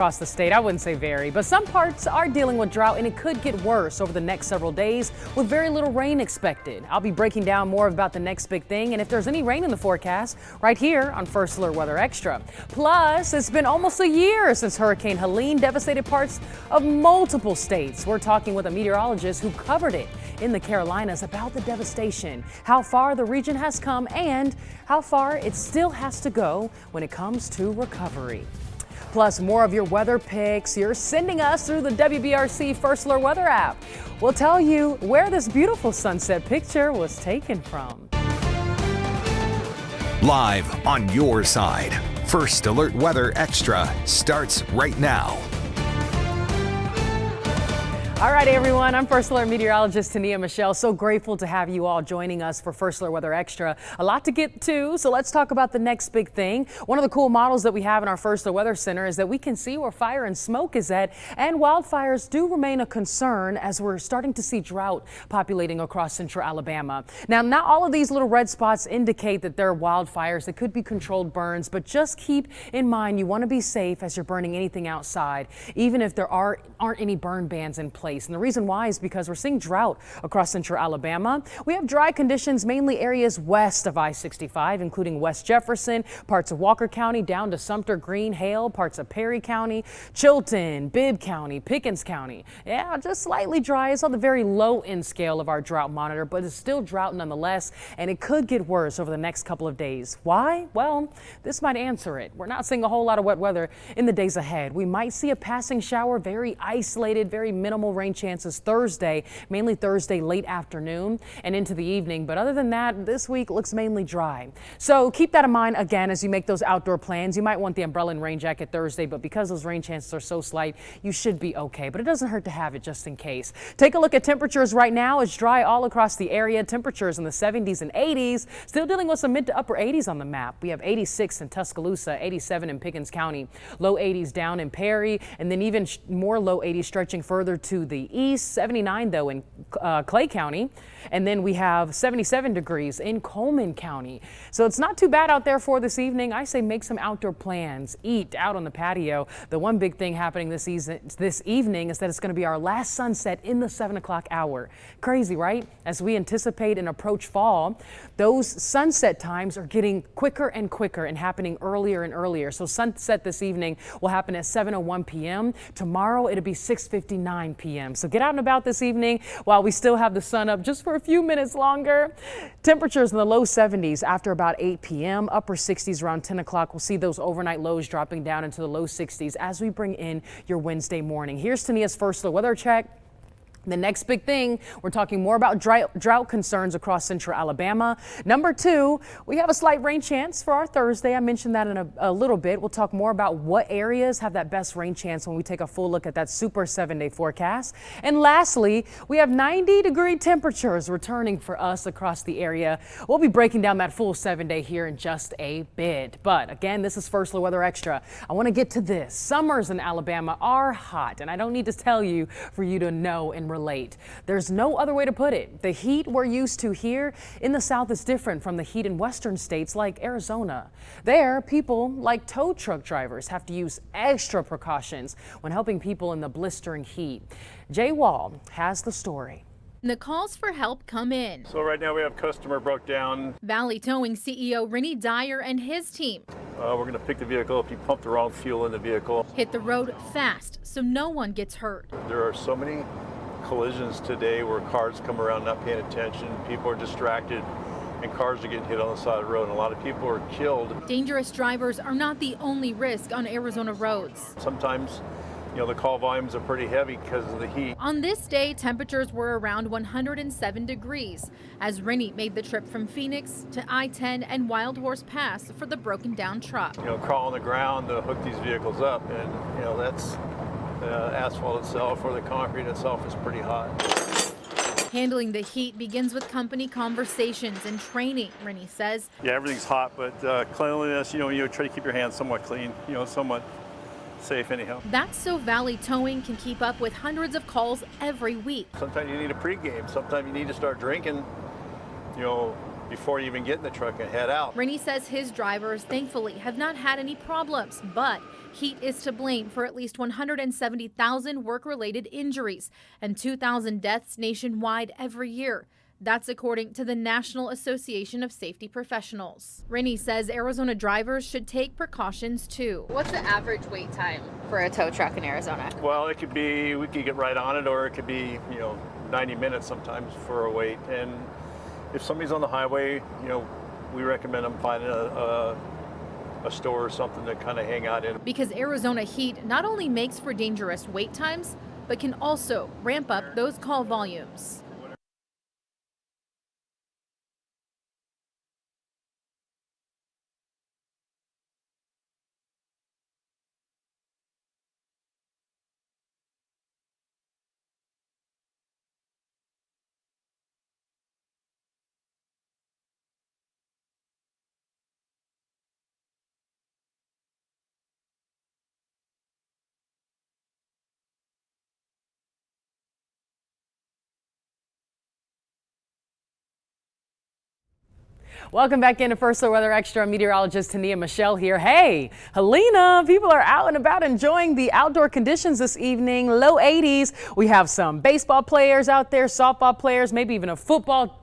Across the state, I wouldn't say very, but some parts are dealing with drought and it could get worse over the next several days with very little rain expected. I'll be breaking down more about the next big thing and if there's any rain in the forecast right here on First Alert Weather Extra. Plus, it's been almost a year since Hurricane Helene devastated parts of multiple states. We're talking with a meteorologist who covered it in the Carolinas about the devastation, how far the region has come, and how far it still has to go when it comes to recovery. Plus, more of your weather pics you're sending us through the WBRC First Alert Weather app. We'll tell you where this beautiful sunset picture was taken from. Live on your side, First Alert Weather Extra starts right now. All right, everyone, I'm First Alert meteorologist Tonia Michelle. So grateful to have you all joining us for First Alert Weather Extra. A lot to get to, so let's talk about the next big thing. One of the cool models that we have in our First Alert Weather Center is that we can see where fire and smoke is at, and wildfires do remain a concern as we're starting to see drought populating across central Alabama. Now, not all of these little red spots indicate that they're wildfires. It could be controlled burns, but just keep in mind you want to be safe as you're burning anything outside, even if there aren't any burn bans in place. And the reason why is because we're seeing drought across central Alabama. We have dry conditions, mainly areas west of I-65, including West Jefferson, parts of Walker County, down to Sumter, Green, Hale, parts of Perry County, Chilton, Bibb County, Pickens County. Yeah, just slightly dry. It's on the very low end scale of our drought monitor, but it's still drought nonetheless, and it could get worse over the next couple of days. Why? Well, this might answer it. We're not seeing a whole lot of wet weather in the days ahead. We might see a passing shower, very isolated, very minimal rain chances Thursday, mainly Thursday late afternoon and into the evening. But other than that, this week looks mainly dry. So keep that in mind again as you make those outdoor plans. You might want the umbrella and rain jacket Thursday, but because those rain chances are so slight, you should be okay. But it doesn't hurt to have it just in case. Take a look at temperatures right now. It's dry all across the area. Temperatures in the 70s and 80s. Still dealing with some mid to upper 80s on the map. We have 86 in Tuscaloosa, 87 in Pickens County, low 80s down in Perry, and then even more low 80s stretching further to the east. 79 though in Clay County, and then we have 77 degrees in Coleman County. So it's not too bad out there for this evening. I say make some outdoor plans, eat out on the patio. The one big thing happening this evening is that it's going to be our last sunset in the 7 o'clock hour. Crazy, right? As we anticipate and approach fall, those sunset times are getting quicker and quicker and happening earlier and earlier. So sunset this evening will happen at 7:01 p.m. Tomorrow it'll be 6:59 p.m. So get out and about this evening while we still have the sun up just for a few minutes longer. Temperatures in the low 70s after about 8 p.m. Upper 60s around 10 o'clock. We'll see those overnight lows dropping down into the low 60s as we bring in your Wednesday morning. Here's Tonia's first weather check. The next big thing, we're talking more about drought concerns across central Alabama. Number 2, we have a slight rain chance for our Thursday. I mentioned that in a little bit. We'll talk more about what areas have that best rain chance when we take a full look at that super 7-day forecast. And lastly, we have 90-degree temperatures returning for us across the area. We'll be breaking down that full 7-day here in just a bit. But again, this is First Alert Weather Extra. I want to get to this. Summers in Alabama are hot, and I don't need to tell you for you to know and relate. There's no other way to put it. The heat we're used to here in the South is different from the heat in western states like Arizona. There, people like tow truck drivers have to use extra precautions when helping people in the blistering heat. Jay Wall has the story. The calls for help come in. So right now we have customer broke down. Valley Towing CEO Rennie Dyer and his team We're going to pick the vehicle up. He pumped the wrong fuel in the vehicle. hit the road fast so no one gets hurt. There are so many collisions today where cars come around not paying attention. People are distracted and cars are getting hit on the side of the road. And a lot of people are killed. Dangerous drivers are not the only risk on Arizona roads. Sometimes, the call volumes are pretty heavy because of the heat. On this day, temperatures were around 107 degrees as Rennie made the trip from Phoenix to I-10 and Wild Horse Pass for the broken down truck. Crawl on the ground to hook these vehicles up, and that's the asphalt itself or the concrete itself is pretty hot. Handling the heat begins with company conversations and training, Rennie says. Yeah, everything's hot, but cleanliness, you try to keep your hands somewhat clean, somewhat safe anyhow. That's so Valley Towing can keep up with hundreds of calls every week. Sometimes you need a pregame. Sometimes you need to start drinking, before you even get in the truck and head out. Rennie says his drivers, thankfully, have not had any problems, but heat is to blame for at least 170,000 work-related injuries and 2,000 deaths nationwide every year. That's according to the National Association of Safety Professionals. Rennie says Arizona drivers should take precautions too. What's the average wait time for a tow truck in Arizona? Well, it could be, we could get right on it, or it could be, 90 minutes sometimes for a wait. And if somebody's on the highway, we recommend them finding a store or something to kind of hang out in. Because Arizona heat not only makes for dangerous wait times, but can also ramp up those call volumes. Welcome back into First Alert Weather Extra. Meteorologist Tonia Michelle here. Hey, Helena, people are out and about enjoying the outdoor conditions this evening. Low 80s. We have some baseball players out there, softball players, maybe even a football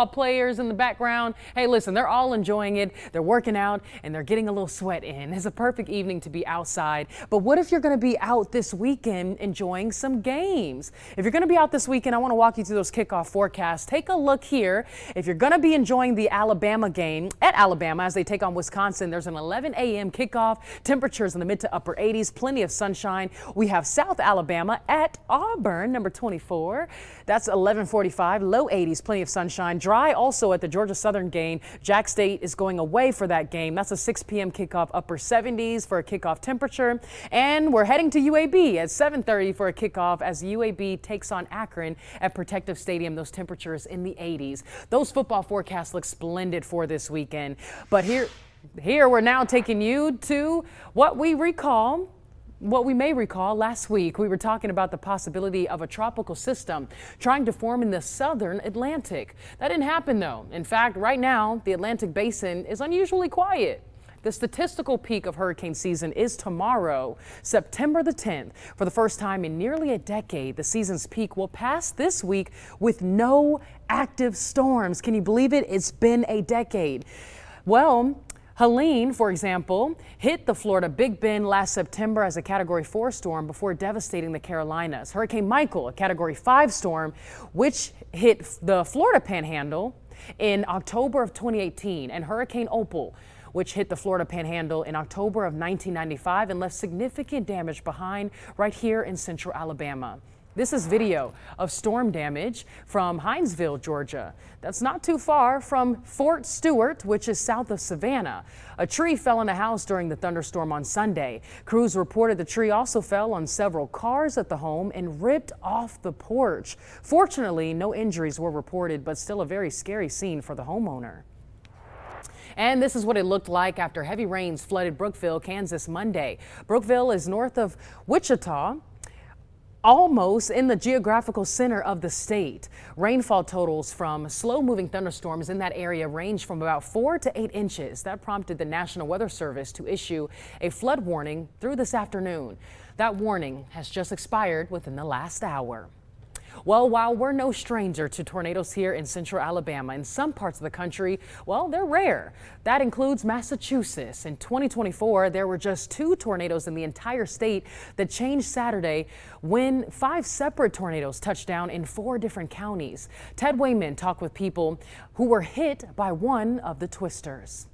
players in the background. Hey, listen, they're all enjoying it. They're working out and they're getting a little sweat in. It's a perfect evening to be outside. But what if you're going to be out this weekend enjoying some games? If you're going to be out this weekend, I want to walk you through those kickoff forecasts. Take a look here. If you're going to be enjoying the Alabama game at Alabama as they take on Wisconsin, there's an 11 a.m. kickoff. Temperatures in the mid to upper 80s, plenty of sunshine. We have South Alabama at Auburn, number 24. That's 11:45, low 80s, plenty of sunshine. Dry also at the Georgia Southern game. Jack State is going away for that game. That's a 6 p.m. kickoff, upper 70s for a kickoff temperature. And we're heading to UAB at 7:30 for a kickoff as UAB takes on Akron at Protective Stadium. Those temperatures in the 80s. Those football forecasts look splendid for this weekend. But here we're now taking you to what we may recall last week. We were talking about the possibility of a tropical system trying to form in the southern Atlantic. That didn't happen though. In fact, right now, the Atlantic basin is unusually quiet. The statistical peak of hurricane season is tomorrow, September the 10th. For the first time in nearly a decade, the season's peak will pass this week with no active storms. Can you believe it? It's been a decade. Well, Helene, for example, hit the Florida Big Bend last September as a Category 4 storm before devastating the Carolinas. Hurricane Michael, a Category 5 storm, which hit the Florida Panhandle in October of 2018, and Hurricane Opal, which hit the Florida Panhandle in October of 1995 and left significant damage behind right here in central Alabama. This is video of storm damage from Hinesville, Georgia. That's not too far from Fort Stewart, which is south of Savannah. A tree fell on a house during the thunderstorm on Sunday. Crews reported the tree also fell on several cars at the home and ripped off the porch. Fortunately, no injuries were reported, but still a very scary scene for the homeowner. And this is what it looked like after heavy rains flooded Brookville, Kansas Monday. Brookville is north of Wichita, almost in the geographical center of the state. Rainfall totals from slow-moving thunderstorms in that area range from about 4 to 8 inches. That prompted the National Weather Service to issue a flood warning through this afternoon. That warning has just expired within the last hour. Well, while we're no stranger to tornadoes here in central Alabama, in some parts of the country, well, they're rare. That includes Massachusetts. In 2024, there were just 2 tornadoes in the entire state that changed Saturday when 5 separate tornadoes touched down in 4 different counties. Ted Wayman talked with people who were hit by one of the twisters.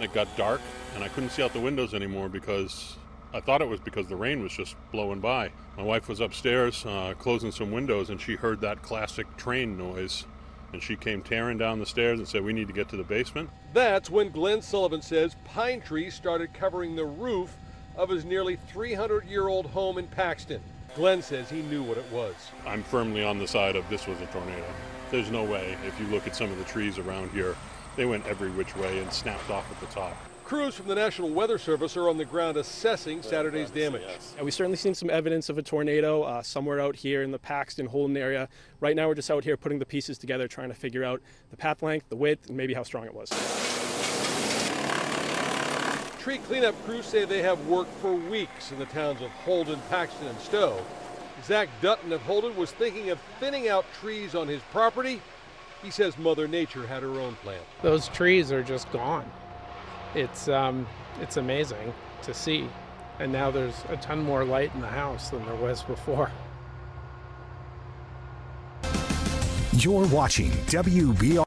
It got dark and I couldn't see out the windows anymore because I thought it was because the rain was just blowing by. My wife was upstairs closing some windows and she heard that classic train noise and she came tearing down the stairs and said, "We need to get to the basement." That's when Glenn Sullivan says pine trees started covering the roof of his nearly 300-year-old home in Paxton. Glenn says he knew what it was. I'm firmly on the side of this was a tornado. There's no way. If you look at some of the trees around here, they went every which way and snapped off at the top. Crews from the National Weather Service are on the ground assessing Saturday's damage. We've certainly seen some evidence of a tornado somewhere out here in the Paxton Holden area. Right now we're just out here putting the pieces together, trying to figure out the path length, the width, and maybe how strong it was. Tree cleanup crews say they have worked for weeks in the towns of Holden, Paxton, and Stowe. Zach Dutton of Holden was thinking of thinning out trees on his property. He says Mother Nature had her own plan. Those trees are just gone. It's amazing to see. And now there's a ton more light in the house than there was before. You're watching WBR.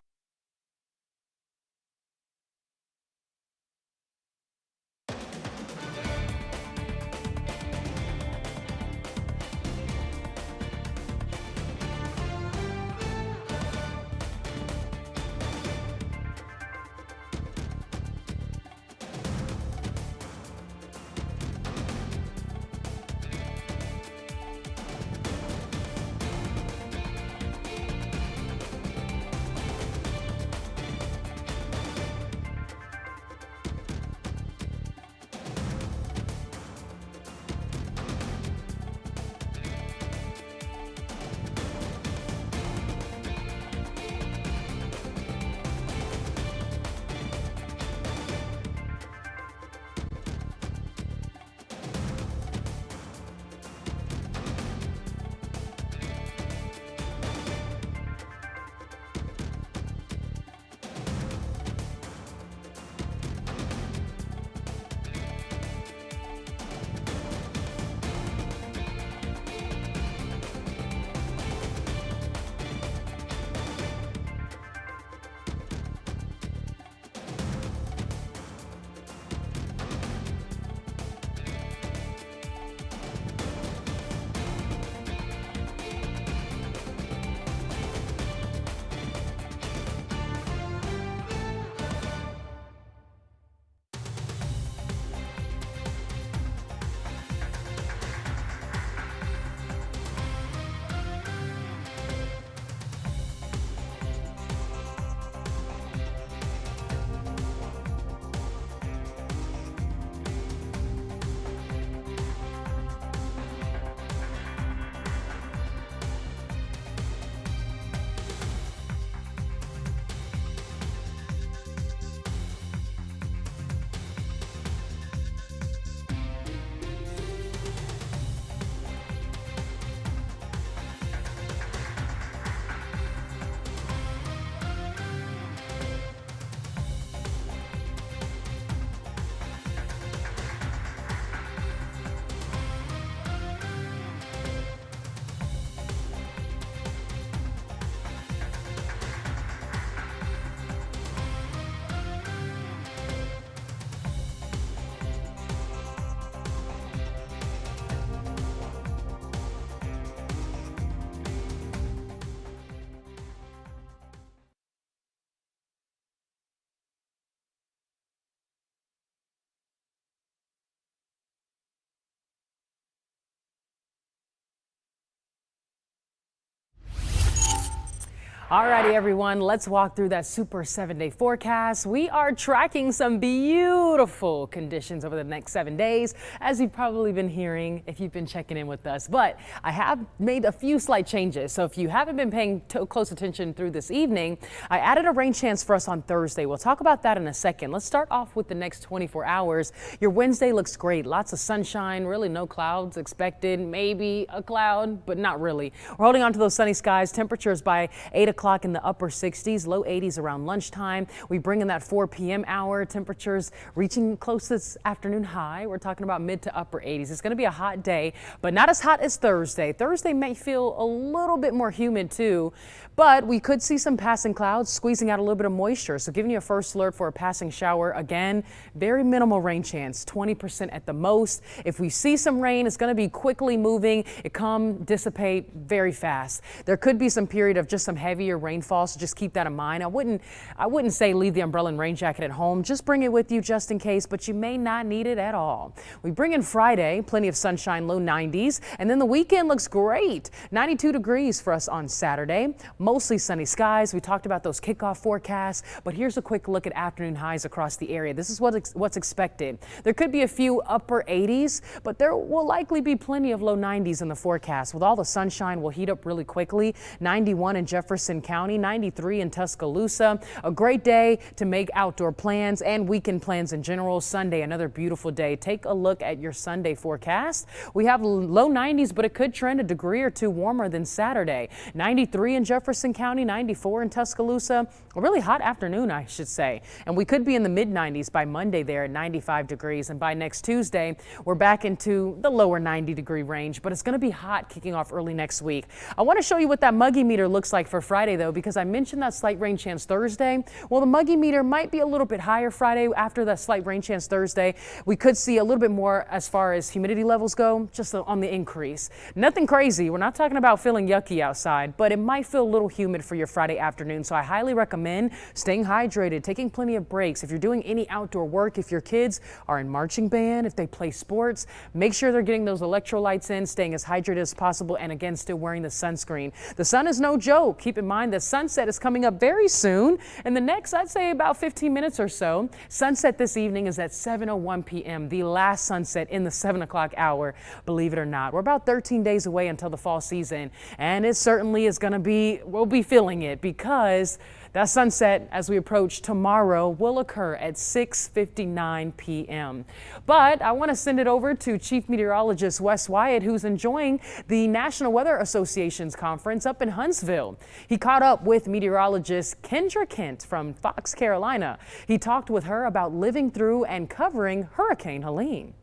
Alrighty, everyone, let's walk through that super 7-day forecast. We are tracking some beautiful conditions over the next 7 days, as you've probably been hearing if you've been checking in with us. But I have made a few slight changes. So if you haven't been paying close attention through this evening, I added a rain chance for us on Thursday. We'll talk about that in a second. Let's start off with the next 24 hours. Your Wednesday looks great. Lots of sunshine, really no clouds expected. Maybe a cloud, but not really. We're holding on to those sunny skies. Temperatures by 8 o'clock in the upper 60s, low 80s around lunchtime. We bring in that 4 p.m. hour. Temperatures reaching close to this afternoon high. We're talking about mid to upper 80s. It's going to be a hot day, but not as hot as Thursday. Thursday may feel a little bit more humid too, but we could see some passing clouds squeezing out a little bit of moisture. So giving you a first alert for a passing shower. Again, very minimal rain chance, 20% at the most. If we see some rain, it's going to be quickly moving. It come, dissipate very fast. There could be some period of just some heavier year rainfall, so just keep that in mind. I wouldn't say leave the umbrella and rain jacket at home. Just bring it with you just in case, but you may not need it at all. We bring in Friday, plenty of sunshine, low 90s, and then the weekend looks great. 92 degrees for us on Saturday. Mostly sunny skies. We talked about those kickoff forecasts, but here's a quick look at afternoon highs across the area. This is what's expected. There could be a few upper 80s, but there will likely be plenty of low 90s in the forecast. With all the sunshine, we'll heat up really quickly. 91 in Jefferson County, 93 in Tuscaloosa. A great day to make outdoor plans and weekend plans in general. Sunday, another beautiful day. Take a look at your Sunday forecast. We have low 90s, but it could trend a degree or two warmer than Saturday. 93 in Jefferson County, 94 in Tuscaloosa. A really hot afternoon, I should say. And we could be in the mid 90s by Monday there at 95 degrees. And by next Tuesday, we're back into the lower 90-degree range, but it's going to be hot kicking off early next week. I want to show you what that muggy meter looks like for Friday, though, because I mentioned that slight rain chance Thursday. Well, the muggy meter might be a little bit higher Friday after that slight rain chance Thursday. We could see a little bit more as far as humidity levels go, just on the increase. Nothing crazy. We're not talking about feeling yucky outside, but it might feel a little humid for your Friday afternoon. So I highly recommend staying hydrated, taking plenty of breaks. If you're doing any outdoor work, if your kids are in marching band, if they play sports, make sure they're getting those electrolytes in, staying as hydrated as possible, and again, still wearing the sunscreen. The sun is no joke. Keep in mind the sunset is coming up very soon. In the next, I'd say about 15 minutes or so. Sunset this evening is at 7:01 p.m., the last sunset in the 7 o'clock hour, believe it or not. We're about 13 days away until the fall season, and it certainly is going to be, we'll be feeling it, because that sunset, as we approach tomorrow, will occur at 6:59 p.m. But I want to send it over to Chief Meteorologist Wes Wyatt, who's enjoying the National Weather Association's conference up in Huntsville. He caught up with meteorologist Kendra Kent from Fox, Carolina. He talked with her about living through and covering Hurricane Helene.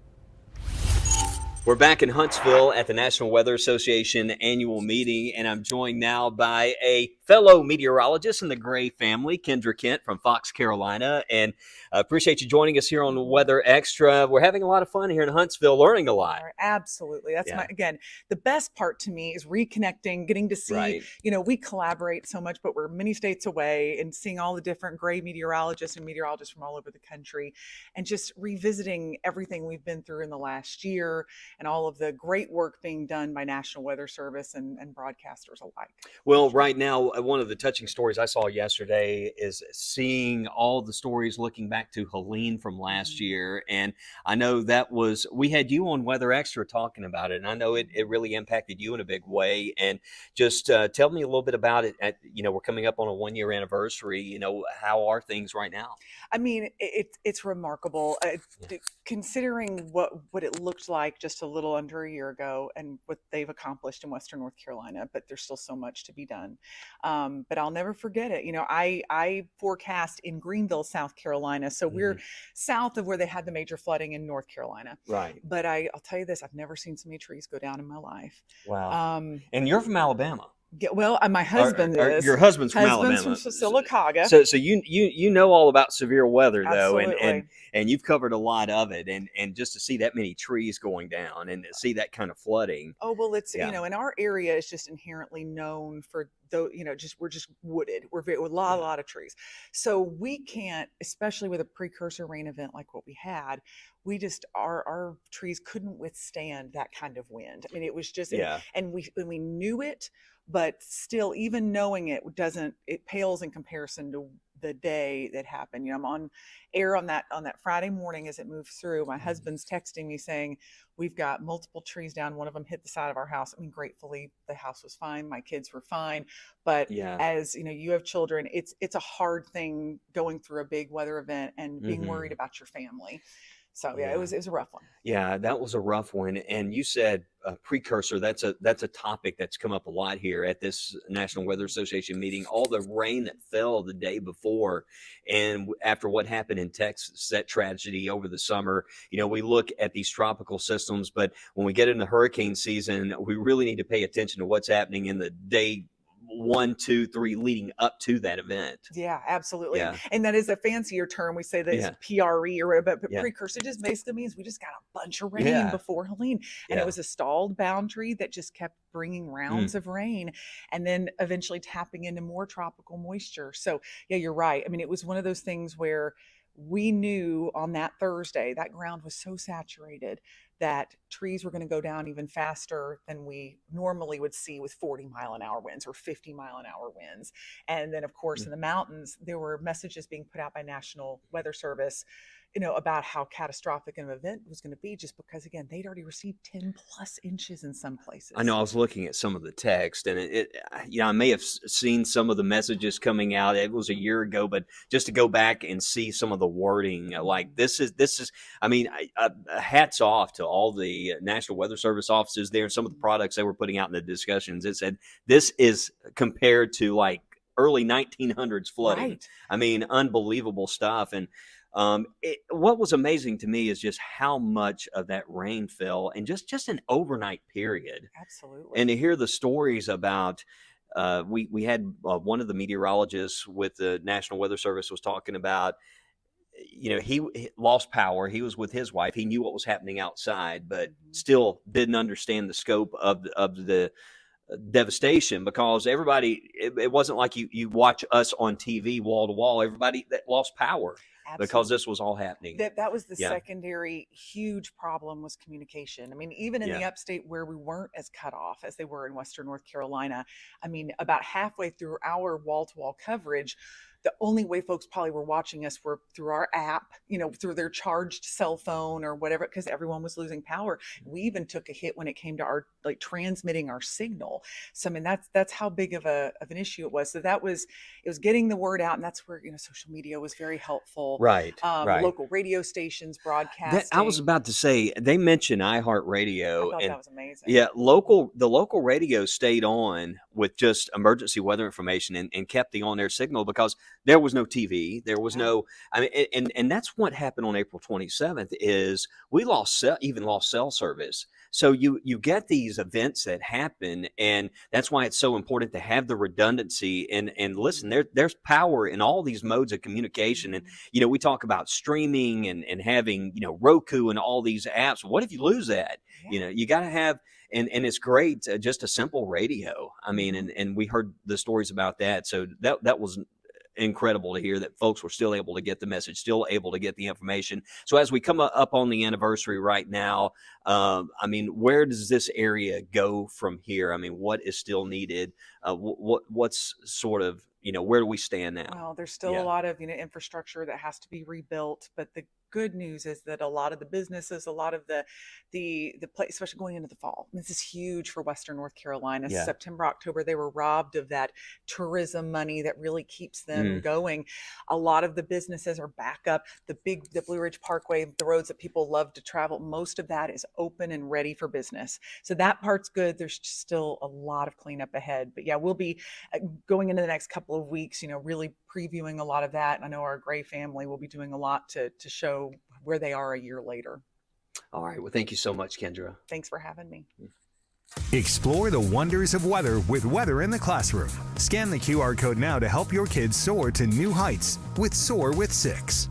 We're back in Huntsville at the National Weather Association annual meeting, and I'm joined now by a fellow meteorologist in the Gray family, Kendra Kent from Fox, Carolina, and I appreciate you joining us here on Weather Extra. We're having a lot of fun here in Huntsville, learning a lot. Absolutely. That's again, the best part to me is reconnecting, getting to see, we collaborate so much, but we're many states away, and seeing all the different Gray meteorologists and meteorologists from all over the country, and just revisiting everything we've been through in the last year, and all of the great work being done by National Weather Service and broadcasters alike. Well, right now, one of the touching stories I saw yesterday is seeing all the stories looking back to Helene from last year. And I know we had you on Weather Extra talking about it, and I know it really impacted you in a big way. And just tell me a little bit about it. We're coming up on a 1-year anniversary. How are things right now? I mean, it's remarkable considering what it looked like just a little under a year ago and what they've accomplished in Western North Carolina, but there's still so much to be done. But I'll never forget it. I forecast in Greenville, South Carolina. So we're south of where they had the major flooding in North Carolina. Right. But I'll tell you this, I've never seen so many trees go down in my life. Wow. And you're from Alabama. Well, my husband is. Your husband's from Alabama. From Sylacauga. So you know all about severe weather, though, Absolutely. and you've covered a lot of it, and just to see that many trees going down and to see that kind of flooding. Oh, well, it's in our area is just inherently known for we're just wooded. We're with a lot of trees. So we can't, especially with a precursor rain event like what we had, we just our trees couldn't withstand that kind of wind. I mean, it was just and we knew it, but still, even knowing it pales in comparison to the day that happened. I'm on air on that Friday morning as it moved through. My husband's texting me saying, we've got multiple trees down. One of them hit the side of our house. I mean, gratefully, the house was fine. My kids were fine. But as you have children, it's a hard thing going through a big weather event and being worried about your family. So it was a rough one. Yeah, that was a rough one. And you said precursor. That's a topic that's come up a lot here at this National Weather Association meeting. All the rain that fell the day before, and after what happened in Texas, that tragedy over the summer. We look at these tropical systems, but when we get into hurricane season, we really need to pay attention to what's happening in the day 1, 2, 3 leading up to that event. Yeah, absolutely. Yeah. And that is a fancier term. We say that Yeah. it's PRE or whatever, but Yeah. precursor just basically means we just got a bunch of rain Yeah. before Helene. And Yeah. it was a stalled boundary that just kept bringing rounds of rain and then eventually tapping into more tropical moisture. So yeah, you're right. I mean, it was one of those things where we knew on that Thursday that ground was so saturated that trees were going to go down even faster than we normally would see with 40-mile-an-hour winds or 50-mile-an-hour winds. And then, of course, in the mountains, there were messages being put out by National Weather Service, about how catastrophic an event was going to be, just because, again, they'd already received 10 plus inches in some places. I know I was looking at some of the text, and I may have seen some of the messages coming out. It was a year ago, but just to go back and see some of the wording, like this is, I mean, hats off to all the National Weather Service offices there and some of the products they were putting out in the discussions. It said, this is compared to like early 1900s flooding. Right. I mean, unbelievable stuff. And what was amazing to me is just how much of that rain fell in just an overnight period. Absolutely. And to hear the stories about, we had one of the meteorologists with the National Weather Service was talking about, he lost power. He was with his wife. He knew what was happening outside, but still didn't understand the scope of the devastation, because everybody, it wasn't like you watch us on TV wall to wall. Everybody that lost power. Absolutely. Because this was all happening. That was the Yeah. secondary huge problem, was communication. I mean, even in the upstate where we weren't as cut off as they were in Western North Carolina, I mean, about halfway through our wall-to-wall coverage, the only way folks probably were watching us were through our app, through their charged cell phone or whatever, because everyone was losing power. We even took a hit when it came to our transmitting our signal. So I mean, that's how big of an issue it was. So it was getting the word out, and that's where social media was very helpful. Right. Right. Local radio stations broadcasting. I was about to say, they mentioned iHeartRadio. I thought and that was amazing. Yeah, the local radio stayed on with just emergency weather information and kept the on-air signal, because there was no TV. There was no, I mean, and that's what happened on April 27th is we even lost cell service. So you get these events that happen, and that's why it's so important to have the redundancy and listen, there's power in all these modes of communication. And, we talk about streaming and having, Roku and all these apps. What if you lose that? Yeah. You got to have, and it's great, just a simple radio. I mean, and we heard the stories about that. So that was incredible to hear that folks were still able to get the message, still able to get the information. So as we come up on the anniversary right now, I mean, where does this area go from here? I mean, what is still needed? What's sort of, where do we stand now? Well, there's still a lot of infrastructure that has to be rebuilt, but the good news is that a lot of the businesses, a lot of the place, especially going into the fall, this is huge for Western North Carolina. Yeah. September, October, they were robbed of that tourism money that really keeps them going. A lot of the businesses are back up. The Blue Ridge Parkway, the roads that people love to travel, most of that is open and ready for business. So that part's good. There's still a lot of cleanup ahead, but yeah, we'll be going into the next couple of weeks, really previewing a lot of that. And I know our Gray family will be doing a lot to show where they are a year later. All right. Well, thank you so much, Kendra. Thanks for having me. Explore the wonders of weather with Weather in the Classroom. Scan the QR code now to help your kids soar to new heights with Soar with 6.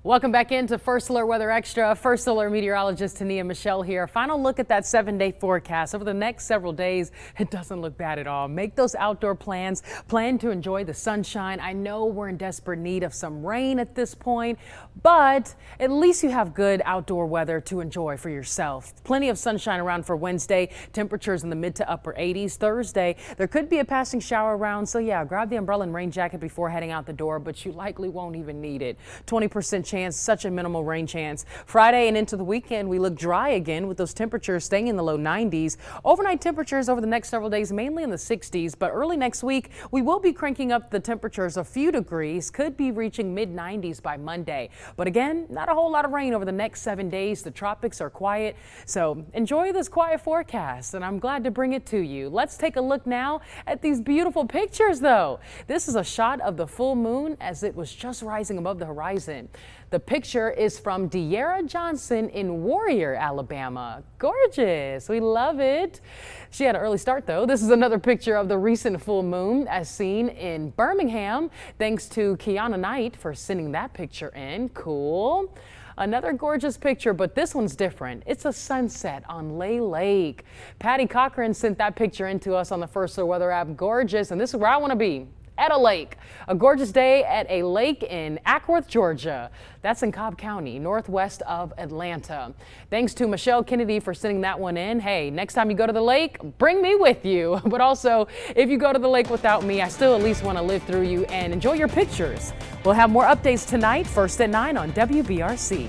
Welcome back into First Alert Weather Extra. First Alert meteorologist Tonia Michelle here. Final look at that 7-day forecast. Over the next several days, it doesn't look bad at all. Make those outdoor plans. Plan to enjoy the sunshine. I know we're in desperate need of some rain at this point, but at least you have good outdoor weather to enjoy for yourself. Plenty of sunshine around for Wednesday. Temperatures in the mid to upper 80s. Thursday, there could be a passing shower around, so yeah, grab the umbrella and rain jacket before heading out the door, but you likely won't even need it. 20% chance, such a minimal rain chance. Friday and into the weekend, we look dry again with those temperatures staying in the low 90s. Overnight temperatures over the next several days, mainly in the 60s, but early next week, we will be cranking up the temperatures a few degrees, could be reaching mid 90s by Monday. But again, not a whole lot of rain over the next 7 days. The tropics are quiet, so enjoy this quiet forecast, and I'm glad to bring it to you. Let's take a look now at these beautiful pictures, though. This is a shot of the full moon as it was just rising above the horizon. The picture is from De'Ara Johnson in Warrior, Alabama. Gorgeous. We love it. She had an early start, though. This is another picture of the recent full moon as seen in Birmingham. Thanks to Kiana Knight for sending that picture in. Cool. Another gorgeous picture, but this one's different. It's a sunset on Lay Lake. Patty Cochran sent that picture in to us on the First Alert Weather app. Gorgeous, and this is where I want to be. At a lake. A gorgeous day at a lake in Ackworth, Georgia. That's in Cobb County, northwest of Atlanta. Thanks to Michelle Kennedy for sending that one in. Hey, next time you go to the lake, bring me with you. But also, if you go to the lake without me, I still at least want to live through you and enjoy your pictures. We'll have more updates tonight, first at 9 on WBRC.